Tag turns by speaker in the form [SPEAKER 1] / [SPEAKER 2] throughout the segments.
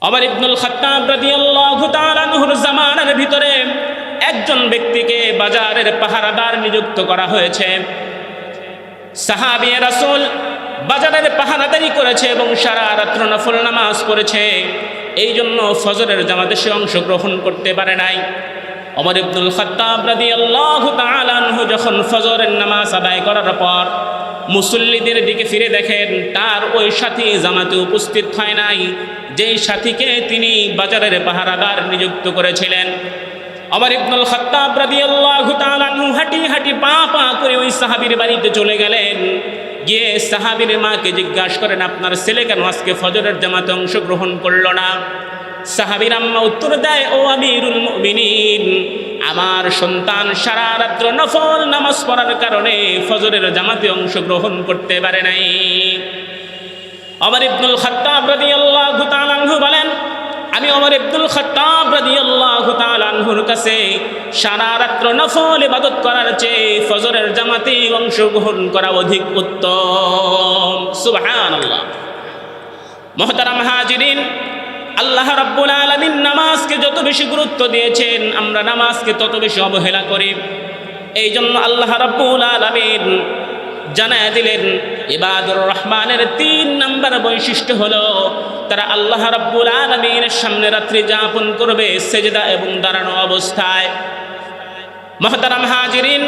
[SPEAKER 1] ওমর ইবনুল খাত্তাব রাদিয়াল্লাহু তাআলা আনহুর জামানার ভিতরে একজন ব্যক্তিকে বাজারের পাহারাদার নিযুক্ত করা হয়েছে। সাহাবী রাসূল বাজারের পাহারাদারি করেছে এবং সারা রাত্র নফল নামাজ পড়েছে, এই জন্য ফজরের জামাতে সে অংশগ্রহণ করতে পারে নাই। ওমর ইবনুল খাত্তাব রাদিয়াল্লাহু তাআলা আনহু যখন ফজরের নামাজ আদায় করার পর মুসল্লিদের দিকে ফিরে দেখেন তার ওই সাথী জামাতে উপস্থিত হয় নাই, যেই সাথীকে তিনি বাজারের পাহারাদার নিযুক্ত করেছিলেন। ওমর ইবনুল খাত্তাব রাদিয়াল্লাহু তাআলা আনহু হাঁটি হাঁটি পা পা করে ওই সাহাবীর বাড়িতে চলে গেলেন। গিয়ে সাহাবীর মাকে জিজ্ঞাসা করেন, আপনার ছেলে কেন আজকে ফজরের জামাতে অংশগ্রহণ করলো না? সাহাবীর আম্মা উত্তর দেয়, ও আমিরুল মুমিনিন, আমার সন্তান সারা রাত্র নফল নামাজ পড়ার কারণে ফজরের জামাতে অংশগ্রহণ করতে পারে নাই। ওমর ইবনুল খাত্তাব রাদিয়াল্লাহু তাআলা আনহু বলেন, আমি ওমর ইবনুল খাত্তাব রাদিয়াল্লাহু তাআলা আনহুর কাছে সারা রাত্র নফল ইবাদত করার চেয়ে ফজরের জামাতে অংশগ্রহণ করা অধিক উত্তম। সুবহানাল্লাহ। মুহতারাম হাজিরিন, আল্লাহ রাব্বুল আলামিন নামাজকে যত বেশি গুরুত্ব দিয়েছেন, আমরা নামাজকে তত বেশি অবহেলা করি। এই জন্য আল্লাহ রাব্বুল আলামিন জানায় দিলেন, ইবাদুর রহমানের ৩ নম্বর বৈশিষ্ট্য হলো তারা আল্লাহ রাব্বুল আলামিনের সামনে রাত্রি যাপন করবে সেজদা এবং দাঁড়ানো অবস্থায়। মুহতারাম হাজিরিন,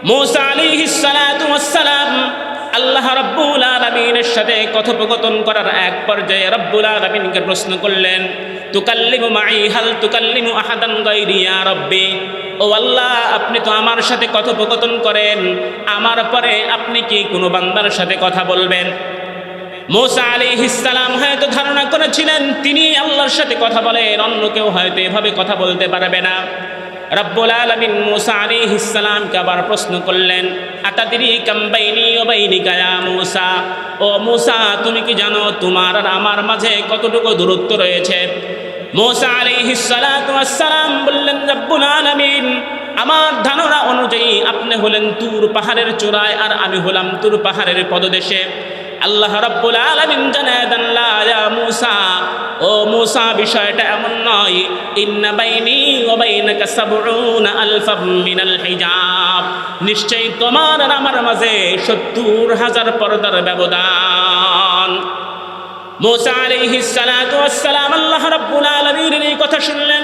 [SPEAKER 1] মূসা আলাইহিস সালাতু ওয়াস সালাম আল্লাহ রাব্বুল আলামিনের সাথে কথোপকথন করার এক পর্যায়ে রাব্বুল আলামিনকে প্রশ্ন করলেন, তুকাল্লিমু মাই হাল তুকাল্লিমু আহাদান গায়রি ইয়া রাব্বি, ও আল্লাহ, আপনি তো আমার সাথে কথোপকথন করেন, আমার পরে আপনি কি কোনো বান্দার সাথে কথা বলবেন? মূসা আলাইহিস সালাম হয়তো ধারণা করেছিলেন তিনি আল্লাহর সাথে কথা বলেন, অন্য কেউ হয়তো এভাবে কথা বলতে পারবে না। রব্বুল আলামিন মূসা আলাইহিস সালামকে আবার প্রশ্ন করলেন, আতাদরি কাম বাইনি ওয়া বাইনিকা ইয়া মূসা, ও মূসা, তুমি কি জানো তোমার আর আমার মাঝে কতটুকু দূরত্ব রয়েছে? মূসা আলাইহিস সালাতু ওয়াস সালাম বললেন, রব্বুল আলামিন, আমার ধারণা অনুযায়ী আপনি হলেন তুর পাহাড়ের চূড়ায় আর আমি হলাম তুর পাহাড়ের পদদেশে। আল্লাহ রাব্বুল আলামিন জানায় দেন, লা ইয়া মূসা, ও মূসা, বিষয়টা এমন নয়, ইন্না বাইনি ওয়া বাইনাকা সাবউনা আলফাম মিনাল হিজাব, নিশ্চয়ই তোমার আর আমার মাঝে ৭০,০০০ পর্দার ব্যবধান। মূসা আলাইহিস সালাতু ওয়াস সালাম আল্লাহ রাব্বুল আলামিনের এই কথা শুনলেন।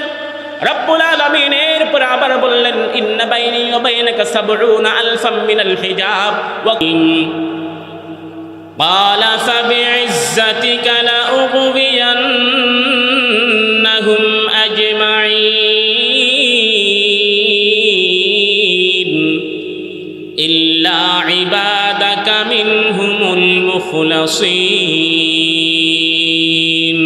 [SPEAKER 1] রব্বুল আলামিন এরপর আবার বললেন, ইন্না বাইনি ওয়া বাইনাকা সাবউনা আলফাম মিনাল হিজাব ওয়া قال فبعزتك لأغوينهم أجمعين إلا عبادك منهم المخلصين.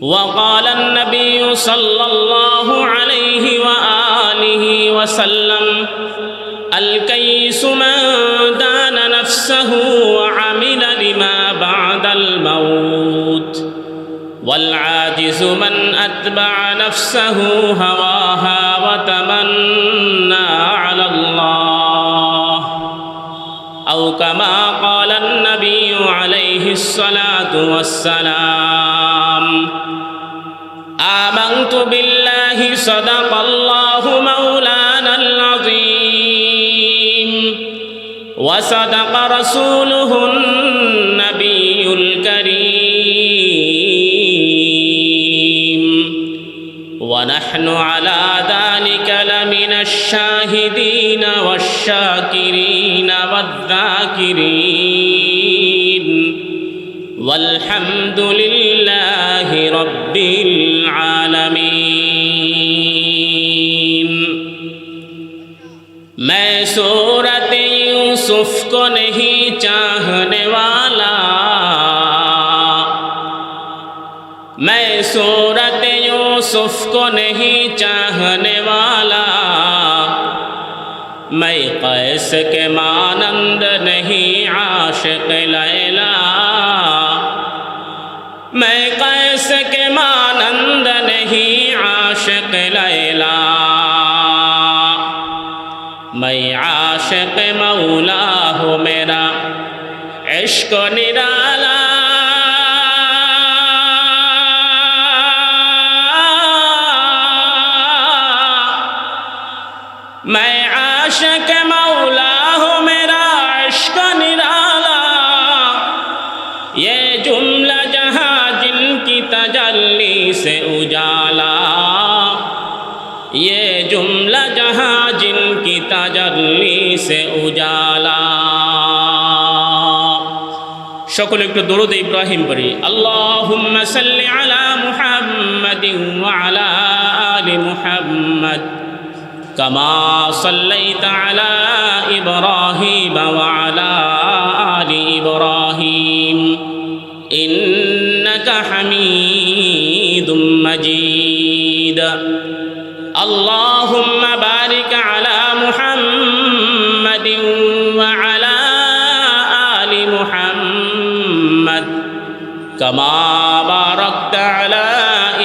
[SPEAKER 1] وقال النبي صلى الله عليه وآله وسلم, الكيس من دان نفسه وعمل لما بعد الموت, والعاجز من أتبع نفسه هواها وتمنى على الله, أو كما قال النبي عليه الصلاة والسلام. آمنت بالله صدق الله مولانا العظيم, وصدق رسوله النبي الكريم, ونحن على ذلك لمن الشاهدين والشاكرين والذاكرين, والحمد لله رب العالمين. मैं सूरत यूसुफ को नहीं चाहने वाला, मैं सूरत यूसुफ को नहीं चाहने वाला, मैं कैस के मानंद नहीं आशिक लैला, मैं कैस के मानंद नहीं आशिक लैला, मैं आशिक मौला हूँ मेरा इश्क निराला, तजल्ली से उजाला, ये जुमला जहां जिनकी तजल्ली से उजाला। সকলে একটু দরুদ ইব্রাহিম পড়ি। আল্লাহুম্মা সাল্লি আলা মুহাম্মাদিন ওয়া আলা আলি মুহাম্মাদ কামা সাল্লাইতা আলা ইব্রাহিম ওয়া আলা আলি ইব্রাহিম ইন্নাকা হামিদুম মাজিদ। আল্লাহুম্মা বারিক আলা মুহাম্মাদিন ওয়া আলা আলি মুহাম্মাদ কামা বারাকতা আলা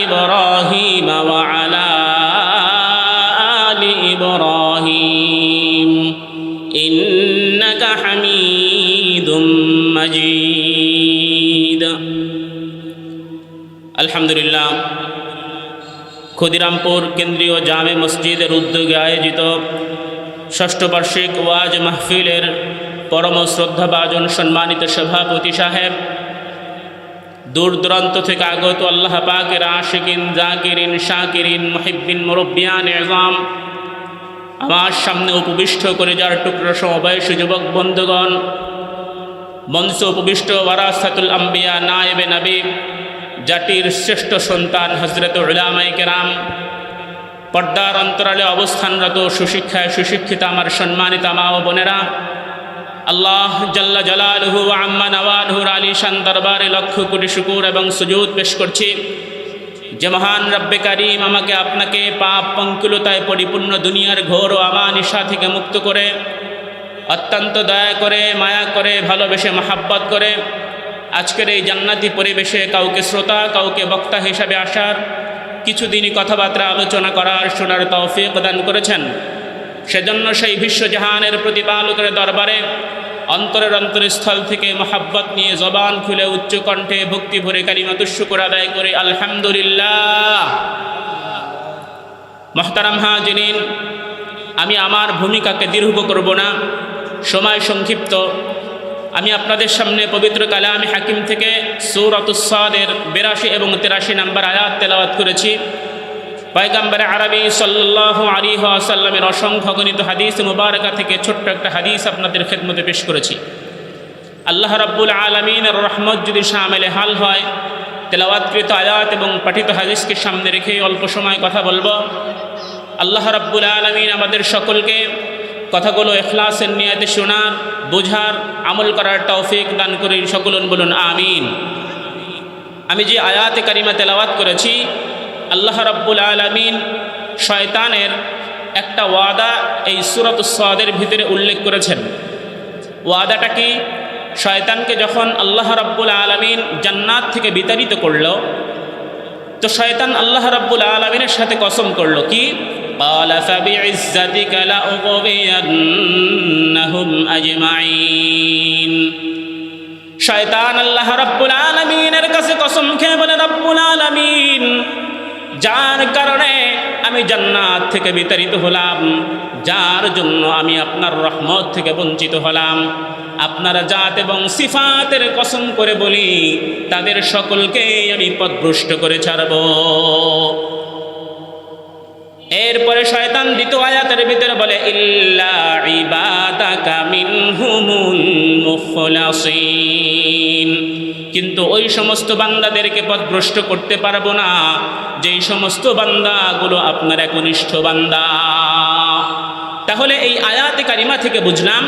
[SPEAKER 1] ইব্রাহিম ওয়া আলা আলি ইব্রাহিম ইন্নাকা হামিদুম মাজিদ। আলহামদুলিল্লাহ, ক্ষুদিরামপুর কেন্দ্রীয় জামে মসজিদের উদ্যোগে আয়োজিত ষষ্ঠ বার্ষিক ওয়াজ মাহফিলের পরম শ্রদ্ধাভাজন সম্মানিত সভাপতি সাহেব, দূর দূরান্ত থেকে আগত আল্লাহ পাকের আশিকিন, জাকিরিন, শাকিরিন, মুহিব্বিন, মুরব্বিয়ান এজাম, আমার সামনে উপবিষ্ট করে যার টুকরো সমবয়সী যুবক বন্ধুগণ, মঞ্চ উপবিষ্ট ওয়ারাসাতুল আম্বিয়া, নায়েবে নবী, জাতির শ্রেষ্ঠ সন্তান হযরত উলামায়ে কেরাম, পর্দার অন্তরালে অবস্থানরত সুশিক্ষায় সুশিক্ষিত আমার সম্মানিত মা ও বোনেরা, আল্লাহ জাল্লা জালালুহু ওয়া আম্মা নওয়ালুহুর আলিশান দরবারে লক্ষ কোটি শুকর এবং সুজুদ পেশ করছি যে মহান রব্বে কারীম আমাকে আপনাকে পাপ পঙ্কিলতায় পরিপূর্ণ দুনিয়ার ঘোর ও আমানিশা থেকে মুক্ত করে অত্যন্ত দয়া করে, মায়া করে, ভালোবেসে, মহাব্বত করে আজকের এই জান্নাতি পরিবেশে কাউকে শ্রোতা, কাউকে বক্তা হিসাবে আসার, কিছুদিনই কথাবার্তা আলোচনা করার, শোনার তৌফিক দান করেছেন। সেজন্য সেই বিশ্বজাহানের প্রতিপালকের দরবারে অন্তরের অন্তরস্থল থেকে মহাব্বত নিয়ে জবান খুলে উচ্চ কণ্ঠে ভক্তি ভরে কালিমাতুশ শুকর আদায় করে আলহামদুলিল্লাহ। মুহতারাম হাজিরিন, আমি আমার ভূমিকাকে দীর্ঘ করব না, সময় সংক্ষিপ্ত। আমি আপনাদের সামনে পবিত্র কালামে হাকিম থেকে সূরাতুস সাদের 82 এবং 83 নম্বর আয়াত তেলাওয়াত করেছি। পয়গম্বর আরবি সাল্লাল্লাহু আলাইহি ওয়াসাল্লামের অসংখ্য গণিত হাদিস মুবারকা থেকে ছোট্ট একটা হাদিস আপনাদের খেদমতে পেশ করেছি। আল্লাহ রাব্বুল আলামিনের রহমত যদি শামিলে হাল হয়, তেলাওয়াতকৃত আয়াত এবং পঠিত হাদিসকে সামনে রেখে অল্প সময় কথা বলবো। আল্লাহ রাব্বুল আলামিন আমাদের সকলকে কথাগুলো ইখলাসের নিয়তে শোনার, বোঝার, আমল করার তৌফিক দান করে সকলুন বলুন আমিন। আমি যে আয়াতে কারিমা তেলাওয়াত করেছি, আল্লাহ রাব্বুল আলামিন শয়তানের একটা ওয়াদা এই সূরাতুস সাদের ভিতরে উল্লেখ করেছেন। ওয়াদাটা কি? শয়তানকে যখন আল্লাহ রাব্বুল আলামিন জান্নাত থেকে বিতাড়িত করল, তো শয়তান আল্লাহ রাব্বুল আলামিনের সাথে কসম করল কি? ক্বালা ফাবিইজ্জাতিকা লাউগবিয়ান্নাহুম আজমাইন। শয়তান আল্লাহ রাব্বুল আলামিনের কাছে কসম খেয়ে বলে, রব্বুল আলামিন, যার কারণে আমি জান্নাত থেকে বিতাড়িত হলাম, যার জন্য আমি আপনার রহমত থেকে বঞ্চিত হলাম, আপনার জাত এবং সিফাতের কসম করে বলি, তাদের সকলকেই আমি পথভ্রষ্ট করে ছাড়ব। এরপরে শয়তান দ্বিতীয় আয়াতের ভিতরে বলে, ইল্লা ইবাদাকা মিনহুমুল মুখলাসিন, কিন্তু ওই সমস্ত বান্দাদেরকে পথভ্রষ্ট করতে পারবো না যেই সমস্ত বান্দাগুলো আপনার একনিষ্ঠ বান্দা। তাহলে এই আয়াতে কারিমা থেকে বুঝলাম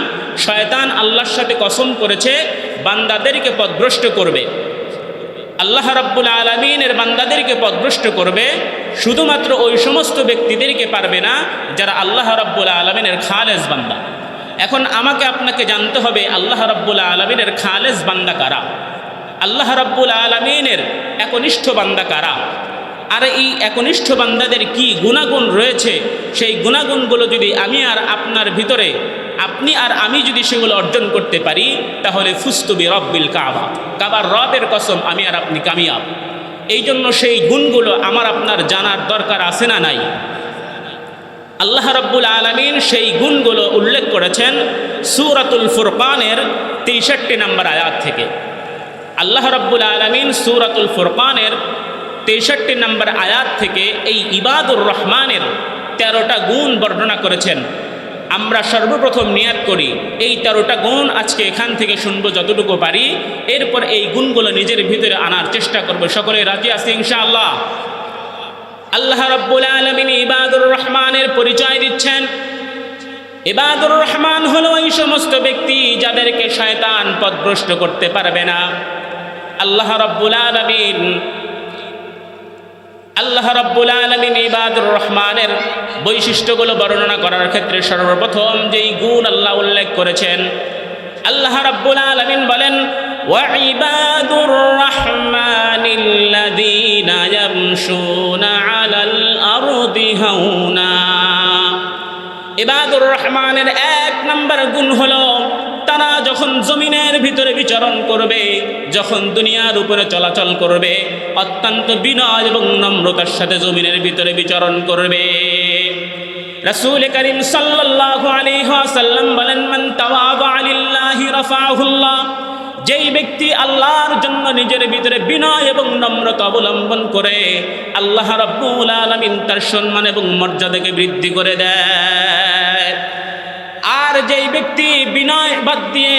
[SPEAKER 1] শয়তান আল্লাহর সাথে কসম করেছে বান্দাদেরকে পথভ্রষ্ট করবে। আল্লাহ রাব্বুল আলামিনের বান্দাদেরকে পথভ্রষ্ট করবে, শুধুমাত্র ওই সমস্ত ব্যক্তিদেরকে পারবে না যারা আল্লাহ রাব্বুল আলামিনের খালেস বান্দা। এখন আমাকে আপনাকে জানতে হবে আল্লাহ রাব্বুল আলামিনের খালেস বান্দা কারা, আল্লাহ রাব্বুল আলামিনের একনিষ্ঠ বান্দা কারা, আর এই একনিষ্ঠ বান্দাদের কি গুণাগুণ রয়েছে, সেই গুণাগুণগুলো যদি আমি আর আপনার ভিতরে, আপনি আর আমি যদি সেগুলো অর্জন করতে পারি, তাহলে ফুস্তু বিরব্বিল কাবা, কাবার রবের কসম আমি আর আপনি কামিয়াব। এই জন্য সেই গুণগুলো আমার আপনার জানার দরকার আছে না নাই? আল্লাহ রাব্বুল আলামিন সেই গুণগুলো উল্লেখ করেছেন সূরাতুল ফুরকানের 63 নম্বর আয়াত থেকে। আল্লাহ রাব্বুল আলামিন সূরাতুল ফুরকানের 63 নম্বর আয়াত থেকে এই ইবাদুর রহমানের 13টা গুণ বর্ণনা করেছেন। আমরা সর্বপ্রথম নিয়াত করি এই 13টা গুণ আজকে এখান থেকে শুনবো যতটুকু পারি, এরপর এই গুণগুলো নিজের ভিতরে আনার চেষ্টা করব। সকলে রাজি আছি ইনশাআল্লাহ? আল্লাহ রাব্বুল আলামিন ইবাদুর রহমানের পরিচয় দিচ্ছেন। ইবাদুর রহমান হলো ওই সমস্ত ব্যক্তি যাদেরকে শয়তান পথভ্রষ্ট করতে পারবে না। আল্লাহ রাব্বুল আলামিন ইবাদুর রহমানের বৈশিষ্ট্যগুলো বর্ণনা করার ক্ষেত্রে সর্বপ্রথম যেই গুণ আল্লাহ উল্লেখ করেছেন, আল্লাহ রাব্বুল আলামিন বলেন, ওয়া ইবাদুর রহমানিল্লাযীনা ইয়ামশুনা আলাল আরদি হাওনা। ইবাদুর রহমানের 1 নম্বর গুণ হলো তারা যখন জমিনের ভিতরে বিচরণ করবে, যখন দুনিয়ার উপরে চলাচল করবে, অত্যন্ত বিনয় এবং নম্রতার সাথে জমিনের ভিতরে বিচরণ করবে। রাসূল করিম সাল্লাল্লাহু আলাইহি ওয়াসাল্লাম বলেন, মান তাওয়াযা লিল্লাহি রাফাহুল্লাহ। যেই ব্যক্তি আল্লাহর জন্য নিজের ভিতরে বিনয় এবং নম্রতা অবলম্বন করে, আল্লাহ রাব্বুল আলামিন তার সম্মান এবং মর্যাদাকে বৃদ্ধি করে দেয়। আর যেই ব্যক্তি বিনয় বাদ দিয়ে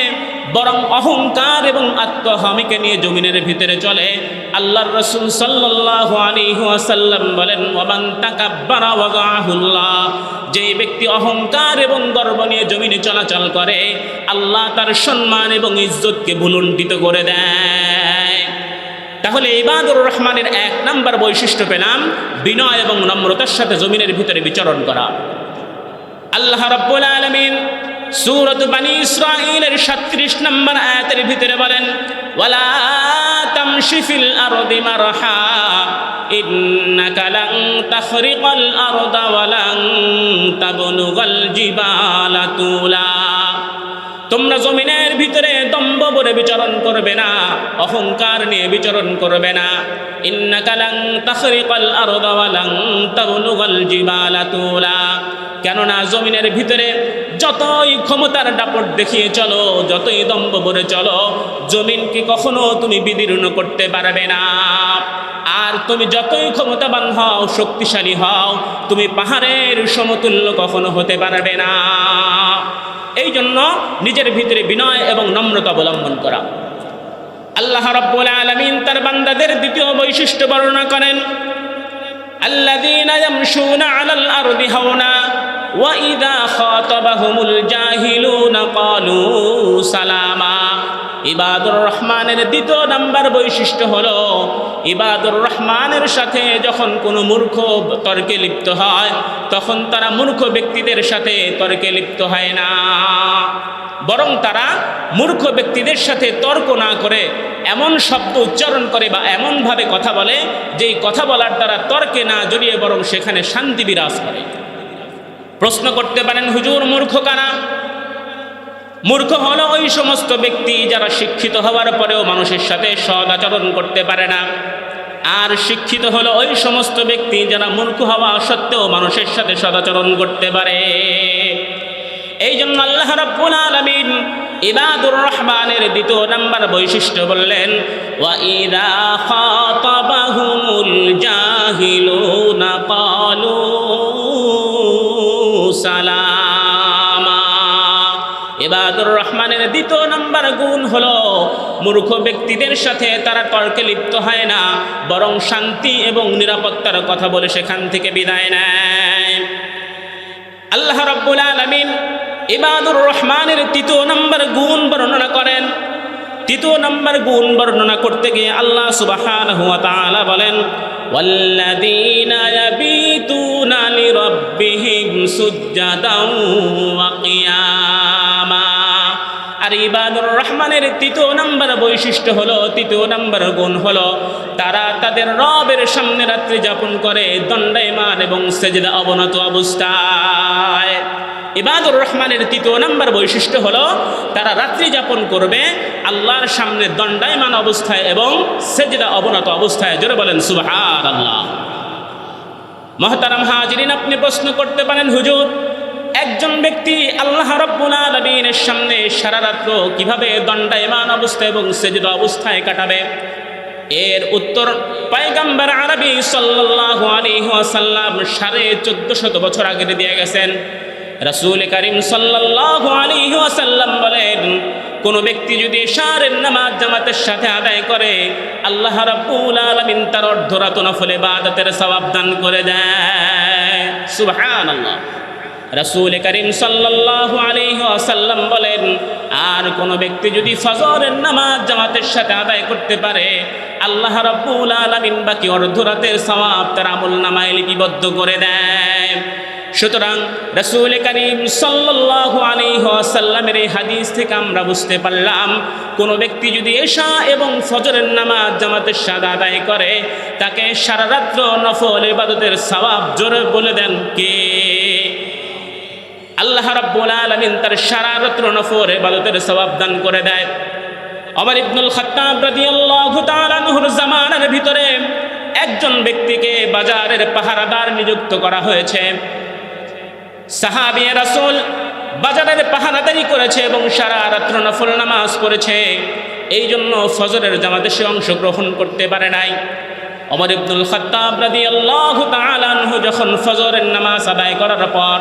[SPEAKER 1] বরং অহংকার এবং আত্মহামিকে নিয়ে জমিনের ভিতরে চলে, আল্লাহর রাসূল সাল্লাল্লাহু আলাইহি ওয়াসাল্লাম বলেন, ওয়ামান তাকাব্বারা ওয়াদাহুল্লাহ। যেই ব্যক্তি অহংকার এবং গর্ব নিয়ে জমিনে চলাচল করে, আল্লাহ তার সম্মান এবং ইজ্জতকে ভুলুণ্ঠিত করে দেয়। তাহলে ইবাদুর রহমানের 1 নম্বর বৈশিষ্ট্য পেলাম, বিনয় এবং নম্রতার সাথে জমিনের ভিতরে বিচরণ করা। আল্লাহ রাব্বুল আলামিন সূরাত বনী ইসরাঈলের 37 নম্বর আয়াতের ভিতরে বলেন, ওয়ালা তামশি ফিল আরদি মারহা ইন্নাকা লান তাখরিকাল আরদা ওয়া লান তাবলুগাল জিবালা তুলা। তোমরা জমিনের ভিতরে দম্ভ ভরে বিচরণ করবে না, অহংকার নিয়ে বিচরণ করবে না। ইন্নাকা লান তাখরিকাল আরদা ওয়া লান তাবলুগাল জিবালা তুলা। কেননা জমিনের ভিতরে যতই ক্ষমতার দাপট দেখিয়ে চলো, যতই দম্ভ ভরে চলো, জমিনকে কখনো তুমি বিদীর্ণ করতে পারবে না। আর তুমি যতই ক্ষমতাবান হও, শক্তিশালী হও, তুমি পাহাড়ের সমতুল্য কখনো হতে পারবে না। এই জন্য নিজের ভিতরে বিনয় এবং নম্রতা অবলম্বন করা। আল্লাহ রাব্বুল আলামিন তার বান্দাদের দ্বিতীয় বৈশিষ্ট্য বর্ণনা করেন, আল্লাযীনা ইয়ামশুনা আলাল আরদি হাওনা ওয়া ইযা খাতাবাহুমুল জাহিলুনা ক্বালু সালামা। ইবাদুর রহমানের 2 নম্বর বৈশিষ্ট্য হলো, ইবাদুর রহমানের সাথে যখন কোনো মূর্খ তর্কে লিপ্ত হয়, তখন তারা মূর্খ ব্যক্তিদের সাথে তর্কে লিপ্ত হয় না, বরং তারা মূর্খ ব্যক্তিদের সাথে তর্ক না করে এমন শব্দ উচ্চারণ করে বা এমনভাবে কথা বলে যেই কথা বলার দ্বারা তর্কে না জড়িয়ে বরং সেখানে শান্তি বিরাজ করে। প্রশ্ন করতে পারেন, হুজুর মূর্খ কারা? মূর্খ হলো ওই সমস্ত ব্যক্তি যারা শিক্ষিত হওয়ার পরেও মানুষের সাথে সৎ আচরণ করতে পারে না। আর শিক্ষিত হলো ওই সমস্ত ব্যক্তি যারা মূর্খ হওয়া সত্ত্বেও মানুষের সাথে সদাচরণ করতে পারে। এই জন্য আল্লাহ রাব্বুল আলামিন ইবাদুর রহমানের 2 নম্বর বৈশিষ্ট্য বললেন, ওয়া ইযা খাতাবাহুমুল জাহিলুনা ক্বালু সালামা। ইবাদুর রহমানের 2 নম্বর গুণ হলো, মূর্খ ব্যক্তিদের সাথে তারা তর্কে লিপ্ত হয় না, বরং শান্তি এবং নিরাপত্তার কথা বলে সেখান থেকে বিদায় নেয়। আল্লাহ রাব্বুল আলামিন ইবাদুর রহমানের 3 নম্বর গুণ বর্ণনা করেন। 3 নম্বর গুণ বর্ণনা করতে গিয়ে আল্লাহ সুবহানাহু ওয়া তাআলা বলেন, ওয়াল্লাযীনা ইয়াবিতুনা লিরাব্বিহিম সুজ্জাদাও ওয়া কিয়ামা। আর ইবাদুর রহমানের 3 নম্বর বৈশিষ্ট্য হলো, 3 নম্বর গুণ হলো, তারা তাদের রবের সামনে রাত্রি যাপন করে দণ্ডায়মান এবং সেজদা অবনত অবস্থায়। ইবাদুর রহমানের 3 নম্বর বৈশিষ্ট্য হলো, তারা রাত্রি যাপন করবে আল্লাহর সামনে দণ্ডায়মান অবস্থায় এবং সেজদা অবনত অবস্থায়। জোরে বলেন সুবহানাল্লাহ। মুহতারাম হাজিরিন, আপনি প্রশ্ন করতে পারেন, হুজুর একজন ব্যক্তি আল্লাহ রাব্বুল আলামিনের সামনে সারা রাত্র কিভাবে দণ্ডায়মান অবস্থায় এবং সেজদা অবস্থায় কাটাবে? এর উত্তর পয়গম্বর আরবি সাল্লাল্লাহু আলাইহি ওয়াসাল্লাম 1450 বছর আগে দিয়ে গেছেন। রাসূল করিম সাল্লাল্লাহু আলাইহি ওয়াসাল্লাম বলেন, কোন ব্যক্তি যদি ইশারের নামাজ জামাতের সাথে আদায় করে, আল্লাহ রাব্বুল আলামিন তার অর্ধরাত নফল ইবাদতের সওয়াব দান করে দেয়। সুবহানাল্লাহ। রাসূল করিম সাল্লাল্লাহু আলাইহি ওয়াসাল্লাম বলেন, আর কোন ব্যক্তি যদি ফজরের নামাজ জামাতের সাথে আদায় করতে পারে, আল্লাহ রাব্বুল আলামিন বাকি অর্ধরাতের সওয়াব তার আমলনামায় লিপিবদ্ধ করে দেয়। সুতরাং রাসূল করিম সাল্লাল্লাহু আলাইহি ওয়াসাল্লামের এই হাদিস থেকে আমরা বুঝতে পারলাম, কোন ব্যক্তি যদি এশা এবং ফজরের নামাজ জামাতের সাথে আদায় করে, তাকে সারা রাত নফল ইবাদতের সওয়াব, জোরে বলে দেন কে? আল্লাহ রাব্বুল আলামিন তার সারা রাত নফল ইবাদতের সওয়াব দান করে দেয়। ওমর ইবনুল খাত্তাব রাদিয়াল্লাহু তাআলা আনহুর জামানার ভিতরে একজন ব্যক্তিকে বাজারের পাহারাদার নিযুক্ত করা হয়েছে। সাহাবী রাসূল বাজারের পাহারাদারি করেছে এবং সারা রাত নফল নামাজ পড়েছে, এই জন্য ফজরের জামাতে সে অংশগ্রহণ করতে পারে নাই। ওমর ইবনুল খাত্তাব রাদিয়াল্লাহু তাআলা আনহু যখন ফজরের নামাজ আদায় করার পর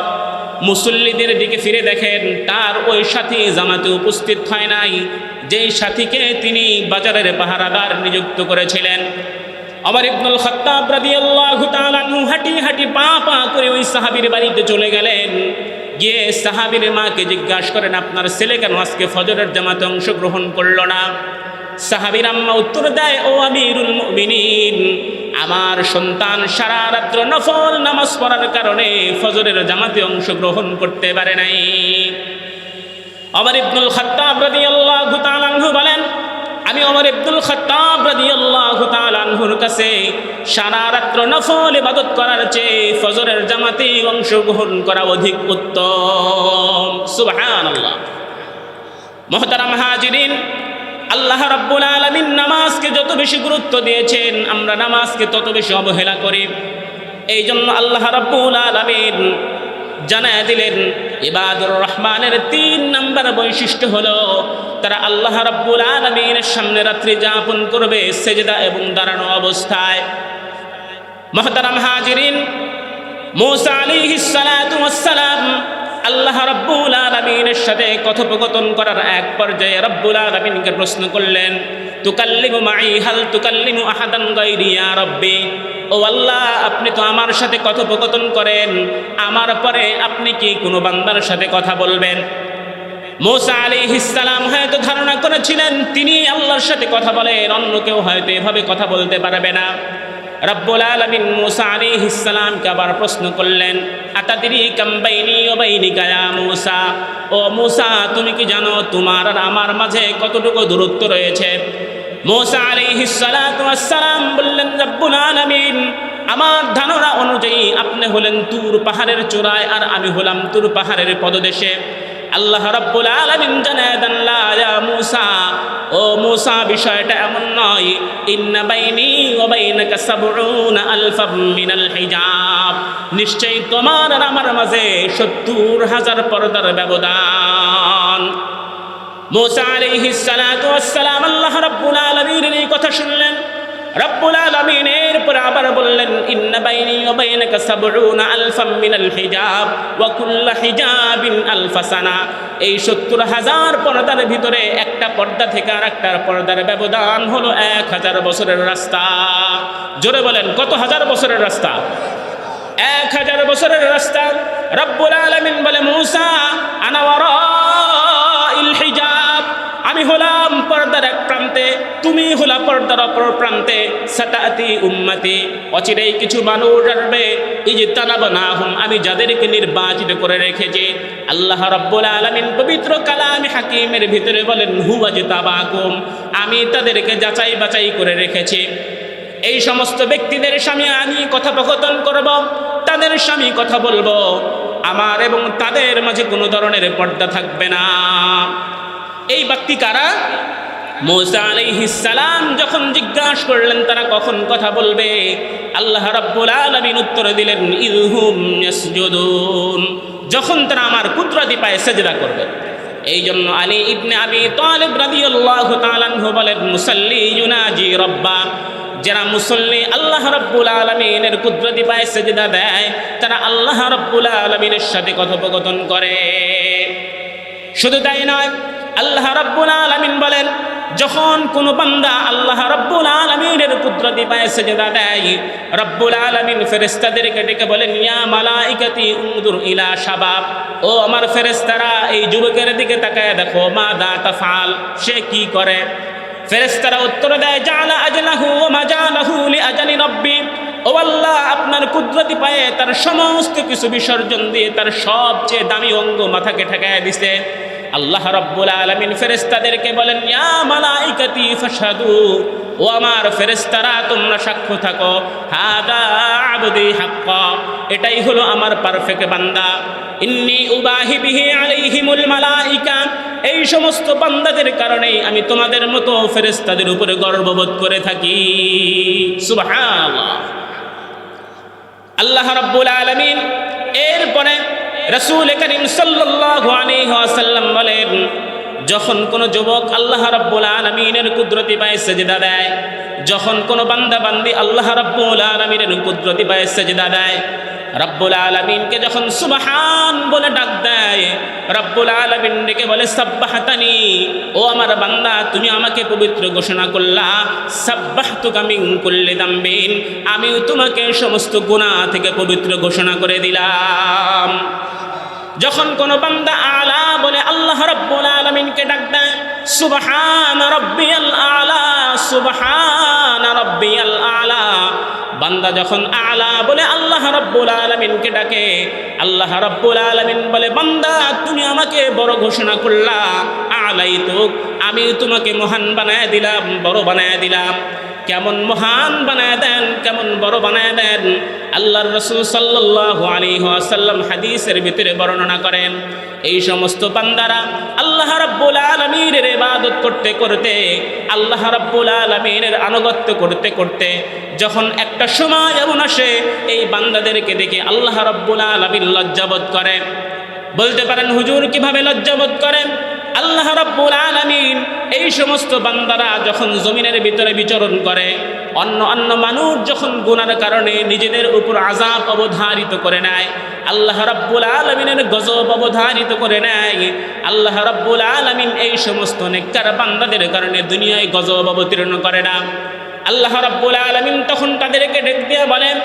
[SPEAKER 1] মুসল্লিদের দিকে ফিরে দেখেন, তার ওই সাথী জামাতে উপস্থিত হয় নাই, যেই সাথীকে তিনি বাজারের পাহারাদার নিযুক্ত করেছিলেন। ওমর ইবনুল খাত্তাব রাদিয়াল্লাহু তাআলা আনহু হাঁটি হাঁটি পা পা করে ওই সাহাবীর বাড়িতে চলে গেলেন। গিয়ে সাহাবীর মাকে জিজ্ঞাসা করেন, আপনার ছেলে কেন আজকে ফজরের জামাতে অংশগ্রহণ করল না? সাহাবীর আম্মা উত্তর দেয়, ও আমিরুল মুমিনিন, আমার সন্তান সারা রাত্র নফল নামাজ পড়ার কারণে ফজরের জামাতে অংশগ্রহণ করতে পারে নাই। ওমর ইবনুল খাত্তাব রাদিয়াল্লাহু তাআলা আনহু বলেন, আমি ওমর ইবনুল খাত্তাব রাদিয়াল্লাহু তাআলা আনহুর কাছে সারা রাত্র নফল ইবাদত করার চেয়ে ফজরের জামাতে অংশগ্রহণ করা অধিক উত্তম। সুবহানাল্লাহ। মুহতারাম হাজিরিন, আল্লাহ রাব্বুল আলামিন নামাজকে যত বেশি গুরুত্ব দিয়েছেন, আমরা নামাজকে তত বেশি অবহেলা করি। এই জন্য আল্লাহ রাব্বুল আলামিন জানায় দিলেন, ইবাদুর রহমানের 3 নম্বর বৈশিষ্ট্য হলো তারা আল্লাহ রাব্বুল আলামিনের সামনে রাত্রি যাপন করবে সেজদা এবং দাঁড়ানো অবস্থায়। মুহতারাম হাজিরিন, মূসা আলাইহিস সালাতু ওয়াস সালাম আল্লাহ রাব্বুল আলামিনের সাথে কথোপকথন করার এক পর্যায়ে রাব্বুল আলামিনকে প্রশ্ন করলেন, তুকাল্লিমু মাই হাল তুকাল্লিমু আহাদান গায়রি ইয়া রাব্বি, ও আল্লাহ, আপনি তো আমার সাথে কথোপকথন করেন, আমার পরে আপনি কি কোনো বান্দার সাথে কথা বলবেন? মূসা আলাইহিস সালাম হয়তো ধারণা করেছিলেন তিনি আল্লাহর সাথে কথা বলেন, অন্য কেউ হয়তো এভাবে কথা বলতে পারবে না। রব্বুল আলামিন মূসা আলাইহিস সালামকে আবার প্রশ্ন করলেন, আতাদরি কাম বাইনি ওয়া বাইনিকা ইয়া মূসা, ও মূসা, তুমি কি জানো তোমার আর আমার মাঝে কতটুকু দূরত্ব রয়েছে? মূসা আলাইহিস সালাতু ওয়াস সালাম বললেন, রব্বুল আলামিন, আমার ধারণা অনুযায়ী আপনি হলেন তুর পাহাড়ের চূড়ায় আর আমি হলাম তুর পাহাড়ের পদদেশে। আল্লাহ রাব্বুল আলামিন জানায় দেন, লা ইয়া মূসা, ও মূসা, বিষয়টা এমন নয়। ইন্না বাইনি ওয়া বাইনাকা ৭০ আলফাম মিনাল হিজাব, নিশ্চয়ই তোমার আর আমার মাঝে ৭০,০০০ পর্দার ব্যবধান। মূসা আলাইহিস সালাতু ওয়াস সালাম আল্লাহ রাব্বুল আলামিনের এই কথা শুনলেন। রব্বুল আলামিন এরপর আবার বললেন, ইন্না বাইনি ওয়া বাইনাকা ৭০ আলফাম মিনাল হিজাব ওয়া কুল্লু হিজাবিন আলফা সানা, এই ৭০,০০০ পর্দার ভিতরে একটা পর্দা থেকে আরেকটার পর্দার ব্যবধান হলো ১,০০০ বছরের রাস্তা। জোরে বলেন, কত হাজার বছরের রাস্তা? ১,০০০ বছরের রাস্তা। রব্বুল আলামিন বলে, মূসা, আনা ওয়ারাইল হিজাব, আমি হলাম পর্দার এক প্রান্তে, তুমি হলা পর্দার অপর প্রান্তে। সাতাতি উম্মতি, অচিরেই কিছু মানুষ আসবে, ইজতানাবনাহুম, আমি যাদেরকে নির্বাচিত করে রেখেছি। আল্লাহ রাব্বুল আলামিন পবিত্র কালামে হাকিমের ভিতরে বলেন, হুয়া জিতাবাকুম, আমি তাদেরকে যাচাই বাছাই করে রেখেছি। এই সমস্ত ব্যক্তিদের সামনে আমি কথোপকথন করব, তাদের সামনে কথা বলবো, আমার এবং তাদের মাঝে কোনো ধরনের পর্দা থাকবে না। এই ব্যক্তি কারা? মূসা আলাইহিস সালাম যখন জিজ্ঞাসা করলেন তারা কখন কথা বলবে, আল্লাহ রাব্বুল আলামিন উত্তর দিলেন, ইযহুম ইয়াসজুদুন, যখন তারা আমার কুদরতি পায়ে সেজদা করবে। এই জন্য আলী ইবনে আবি তালিব রাদিয়াল্লাহু তাআলা আনহু বলেন, মুসাল্লি ইউনাজি রাব্বা, যারা মুসল্লি আল্লাহ রাব্বুল আলামিনের কুদরতি পায়ে সিজদা দেয়, তারা আল্লাহ রাব্বুল আলামিনের সাথে কথোপকথন করে। শুধু তাই নয়, আল্লাহ রাব্বুল আলামিন বলেন, যখন কোনো বান্দা আল্লাহ রাব্বুল আলামিনের কুদরতি পায়ে সিজদা দেয়, রাব্বুল আলামিন ফেরেশতাদেরকে ডেকে বলেন, ইয়া মালাইকাতি উনজুর ইলা শাবাব, ও আমার ফেরেশতারা এই যুবকের দিকে তাকায় দেখো, মাযা তাফআল, সে কি করে। ফেরেশতারা উত্তর দেয়, জাআলা আজলাহু ওয়া মাজালাহু লিআজলি রাব্বি, ও আল্লাহ আপনার কুদরতি পায়ে তার সমস্ত কিছু বিসর্জন দিয়ে তার সবচেয়ে দামি অঙ্গ মাথাকে ঠেকায় দিছে। আল্লাহ রাব্বুল আলামিন ফেরেশতাদেরকে বলেন, ইয়া মালাইকাতি ফাশহাদু, ও আমার ফেরেশতারা তোমরা সাক্ষ্য থাকো, হাদা আবদি হাক্কা, এটাই হলো আমার পারফেক্ট বান্দা। ইন্নী উবাহি বিহি আলাইহিমুল মালাইকা, এই সমস্ত বান্দাদের কারণেই আমি তোমাদের মতো ফেরেশতাদের উপরে গর্ববোধ করে থাকি। সুবহানাল্লাহ। আল্লাহ রাব্বুল আলামিন এরপরে রাসূল করিম সাল্লাল্লাহু আলাইহি ওয়াসাল্লাম বলেন, যখন কোনো যুবক আল্লাহ রাব্বুল আলামিনের কুদরতি পায়ে সিজদা দেয়, যখন কোনো বান্দা বান্দি আল্লাহ রাব্বুল আলামিনের কুদরতি পায়ে সিজদা দেয়, রব্বুল আলামিনকে যখন সুবহান বলে ডাক দেয়, রব্বুল আলামিন ডেকে বলে, সাব্বাহতানি, ও আমার বান্দা তুমি আমাকে পবিত্র ঘোষণা করলা, সাব্বাহতুকা মিন কুল্লি যামবিন, আমিও তোমাকে সমস্ত গুনাহ থেকে পবিত্র ঘোষণা করে দিলাম। যখন কোনো বান্দা আলা বলে আল্লাহ রাব্বুল আলামিনকে ডাক দেয়, সুবহান রাব্বিয়াল আলা, সুবহান রাব্বিয়াল আলা, বান্দা যখন আলা বলে আল্লাহ রাব্বুল আলামিনকে ডাকে, আল্লাহ রাব্বুল আলামিন বলে, বান্দা তুমি আমাকে বড় ঘোষণা করলা, আলাইতুক, আমি তোমাকে মহান বানায় দিলাম, বড় বানায় দিলাম। কেমন মহান বানায় দেন, কেমন বড় বানায় দেন, আল্লাহর রাসূল সাল্লাল্লাহু আলাইহি ওয়াসাল্লাম হাদিসের ভিতরে বর্ণনা করেন, এই সমস্ত বান্দারা আল্লাহ রাব্বুল আলামিনের ইবাদত করতে করতে, আল্লাহ রাব্বুল আলামিনের আনুগত্য করতে করতে, যখন একটা সময় এমন আসে এই বান্দাদেরকে দেখে আল্লাহ রাব্বুল আলামিন লজ্জাবোধ করে। বলতে পারেন, হুজুর কিভাবে লজ্জাবোধ করেন? আল্লাহ রাব্বুল আলামিন এই সমস্ত বান্দারা যখন জমিনের ভিতরে বিচরণ করে, অন্য মানুষ যখন গুনার কারণে নিজেদের উপর আযাব অবধারিত করে নেয়, আল্লাহ রাব্বুল আলামিনের গজব অবধারিত করে নেয়, আল্লাহ রাব্বুল আলামিন এই সমস্ত নেককার বান্দাদের কারণে দুনিয়ায় গজব অবতীর্ণ করে না। আল্লাহ রাব্বুল আলামিন তখন তাদেরকে ডেকে দিয়ে বলেন,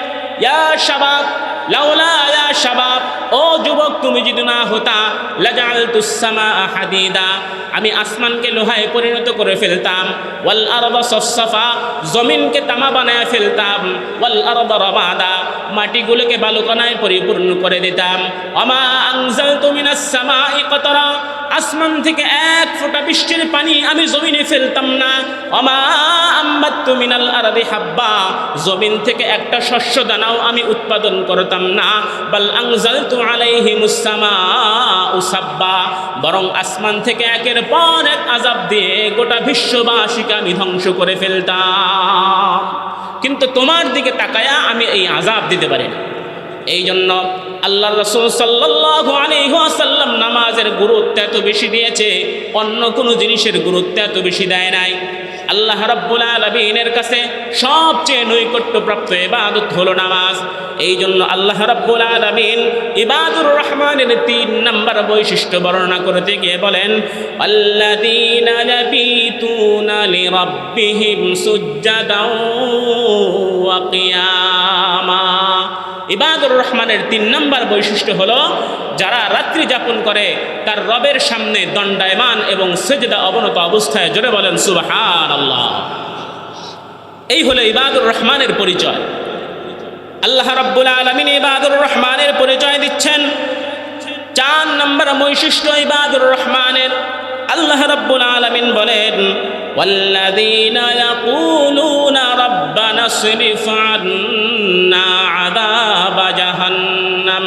[SPEAKER 1] ইয়া শাবাব লাউলা, ইয়া শাবাব, ও যুবক তুমি যদি না হতা, লাজালতুস সামাআ হাদিদা, আমি আসমানকে লোহায় পরিণত করে ফেলতাম, ওয়াল আরদা সাফসাফা, জমিনকে তামা বানায় ফেলতাম, ওয়াল আরদা রাবাদা, মাটিগুলোকে বালুকণায় পরিপূর্ণ করে দিতাম, ওমা আনজালতু মিনাস সামাই কাতরা, আসমান থেকে এক ফোঁটা বৃষ্টির পানি আমি জমিনে ফেলতাম না, ওমা আম্বাততু মিনাল আরদি হাব্বা, জমিন থেকে একটা শস্য দানাও আমি উৎপাদন করতাম না, বাল আনজালতু আলাইহিমুস সামাউ সাব্বা, বরং আসমান থেকে একের পর এক আযাব দিয়ে গোটা বিশ্ববাসীকে আমি ধ্বংস করে ফেলতাম, কিন্তু তোমার দিকে তাকায়া আমি এই আযাব দিতে পারি না। এই জন্য আল্লাহর রাসূল সাল্লাল্লাহু আলাইহি ওয়াসাল্লাম নামাজের গুরুত্ব এত বেশি দিয়েছে, অন্য কোনো জিনিসের গুরুত্ব এত বেশি দেয় নাই। আল্লাহ রাব্বুল আলামিনের কাছে সবচেয়ে নৈকট্যপ্রাপ্ত ইবাদত হলো নামাজ। এই জন্য আল্লাহ রাব্বুল আলামিন ইবাদুর রহমানের ৩ নম্বর বৈশিষ্ট্য বর্ণনা করতে গিয়ে বলেন, আল্লাযীনা ইয়াবিতুনা লিরাব্বিহিম সুজ্জাদাও ওয়া কিয়ামা। ইবাদুর রহমানের ৩ নম্বর বৈশিষ্ট্য হলো যারা রাত্রি যাপন করে তার রবের সামনে দণ্ডায়মান এবং সিজদা অবনত অবস্থায়, জোরে বলেন সুবহানাল্লাহ। এই হলো ইবাদুর রহমানের পরিচয়। আল্লাহ রাব্বুল আলামিন ইবাদুর রহমানের পরিচয় দিচ্ছেন। ৪ নম্বর বৈশিষ্ট্য ইবাদুর রহমানের, আল্লাহ রাব্বুল আলামিন বলেন, ওয়াল্লাযীনা ইয়াকুলুনা রাব্বানা সরিফ আন্না আযাবা জাহান্নাম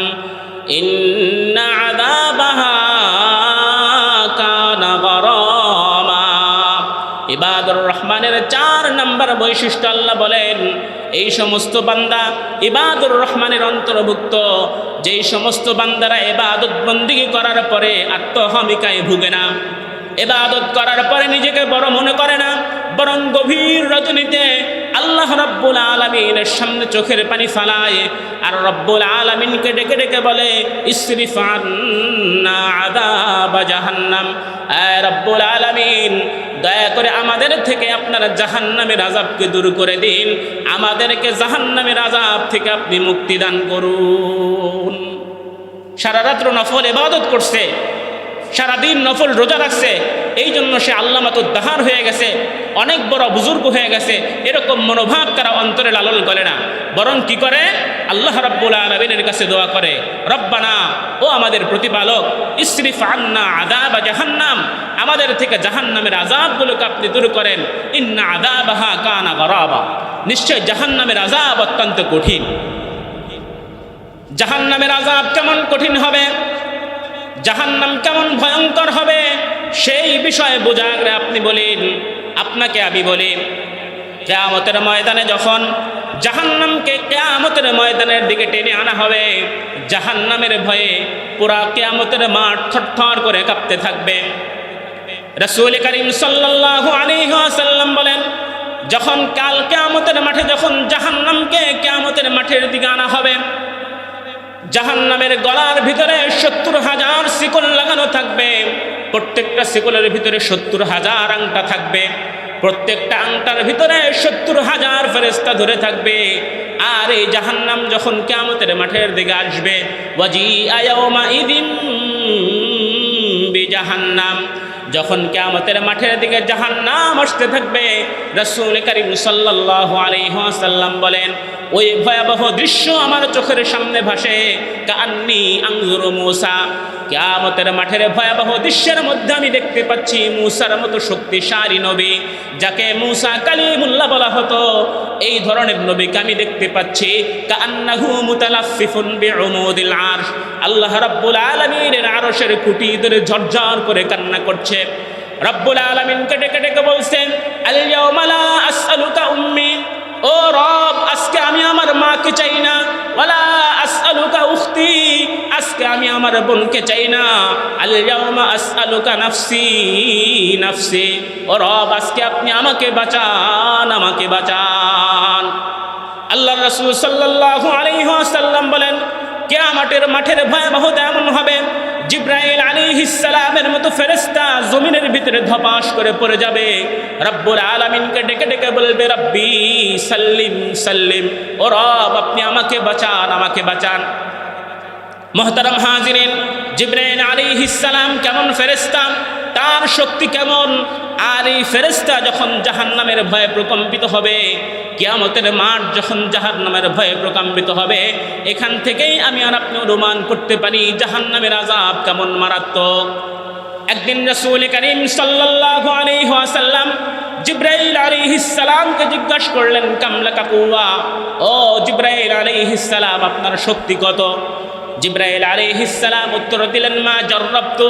[SPEAKER 1] ইন্না আযাবাহা কানা গরামা। ইবাদুর রহমানের ৪ নম্বর বৈশিষ্ট্য আল্লাহ বলেন, এই সমস্ত বান্দা ইবাদুর রহমানের অন্তর্ভুক্ত, যেই সমস্ত বান্দারা ইবাদত বন্দেগী করার পরে আত্মহমিকায় ভুগে না, ইবাদত করার পরে নিজেকে বড় মনে করে না, বরং গভীর রজনীতে আল্লাহ রব্বুল আলামিনের সামনে চোখের পানি ফালায় আর রব্বুল আলামিনকে ডেকে ডেকে বলে, ইসরিফ আন্না আযাব জাহান্নাম, আয় রব্বুল আলামিন দয়া করে আমাদের থেকে আপনার জাহান্নামের আযাবকে দূর করে দিন, আমাদেরকে জাহান্নামের আযাব থেকে আপনি মুক্তি দান করুন। সারা রাত্র নফল ইবাদত করছে, সারাদিন নফল রোজা রাখছে, এই জন্য সে আল্লামাতুদ্দাহার হয়ে গেছে, অনেক বড় বুজুর্গ হয়ে গেছে। এরকম মনোভাব তারা অন্তরে লালন করে না, বরং কি করে আল্লাহ রাব্বুল আলামিনের কাছে দোয়া করে, রব্বানা, ও আমাদের প্রতিপালক, ইসরিফ আন্না আযাব জাহান্নাম, আমাদের থেকে জাহান্নামের আযাবগুলোকে আপনি দূর করেন, ইন্না আযাবাহা কানা গরাবা, নিশ্চয় জাহান্নামের আযাব অত্যন্ত কঠিন। জাহান্নামের আযাব কেমন কঠিন হবে, জাহান্নাম কেমন ভয়ঙ্কর হবে, সেই বিষয়ে বোঝা গেলে আপনি বলেন, আপনাকে আমি বলি, কিয়ামতের ময়দানে যখন জাহান্নামকে কিয়ামতের ময়দানের দিকে টেনে আনা হবে, জাহান্নামের ভয়ে পুরা কিয়ামতের মাঠ থরথর করে কাঁপতে থাকবে। রাসূল করিম সাল্লাল্লাহু আলাইহি ওয়াসাল্লাম বলেন, যখন কাল কিয়ামতের মাঠে যখন জাহান্নামকে কিয়ামতের মাঠের দিকে আনা হবে, জাহান্নামের গলার ভিতরে ৭০,০০০ শিকল লাগানো থাকবে, প্রত্যেকটা শিকলের ভিতরে ৭০,০০০ আংটা থাকবে, প্রত্যেকটা আংটার ভিতরে ৭০,০০০ ফেরেশতা ধরে থাকবে। আর এই জাহান্নাম যখন কিয়ামতের মাঠের দিকে আসবে, ওয়াজিআ ইয়াউমাইযিন বিজাহান্নাম, যখন কিয়ামতের মাঠের দিকে জাহান্নাম আসতে থাকবে, রাসূল করিম সাল্লাল্লাহু আলাইহি ওয়াসাল্লাম বলেন, ওই ভয়াবহ দৃশ্য আমার চোখের সামনে ভাসে, কাআন্নী আনজুরু মূসা, কিয়ামতের মাঠের ভয়াবহ দৃশ্যের মধ্যে আমি দেখতে পাচ্ছি মূসার মতো শক্তিশালী নবী, যাকে মূসা কালিমুল্লাহ বলা হতো, এই ধরনের নবীকে আমি দেখতে পাচ্ছি, কাআন্নাহু মুতালাফফিফুন বিউমুদিল আরশ, আল্লাহ রাব্বুল আলামিনের আরশের খুঁটি ধরে ঝরঝর করে কান্না করছে। রব্বুল আলামিনকে ডেকে ডেকে বলছেন, আল ইয়াউমা লা আসআলুকা উম্মি, ও রব, আজকে আমি আমার মাকে চাই না, ওয়ালা আসআলুকা উখতি, আজকে আমি আমার বোনকে চাই না, আল ইয়াউমা আসআলুকা নাফসি নাফসি, ও রব, আজকে আপনি আমাকে বাঁচান, আমাকে বাঁচান। আল্লাহর রাসূল সাল্লাল্লাহু আলাইহি ওয়াসাল্লাম বলেন, কিয়ামতের মাঠের ভয়াবহতা এমন হবে, জিবরাইল আলাইহিস সালামের মতো ফেরেশতা জমিনের ভিতরে ধপাস করে পড়ে যাবে, রব্বুল আলামিনকে ডেকে ডেকে বলবে, রব্বি সাল্লিম সাল্লিম, ও রব, আপনি আমাকে বাঁচান, আমাকে বাঁচান। মুহতারাম হাজিরিন, জিবরাইল আলাইহিস সালাম কেমন ফেরেশতা, তার শক্তি কেমন, আর এই ফেরেশতা যখন জাহান্নামের ভয়ে প্রকম্পিত হবে, কিয়ামতের মাঠ যখন জাহান্নামের ভয়ে প্রকম্পিত হবে, এখান থেকেই আমি আর আপনি অনুমান করতে পারি জাহান্নামের আযাব কেমন মারাত্মক। একদিন রাসূল করিম সাল্লাল্লাহু আলাইহি ওয়াসাল্লাম জিবরাইল আলাইহিস সালামকে জিজ্ঞাসা করলেন, কামলাকা কুওয়া, ও জিবরাইল আলাইহিস সালাম, আপনার শক্তি কত? জিবরাইল আলাইহিস সালাম উত্তর দিলেন, মা জাররাবতু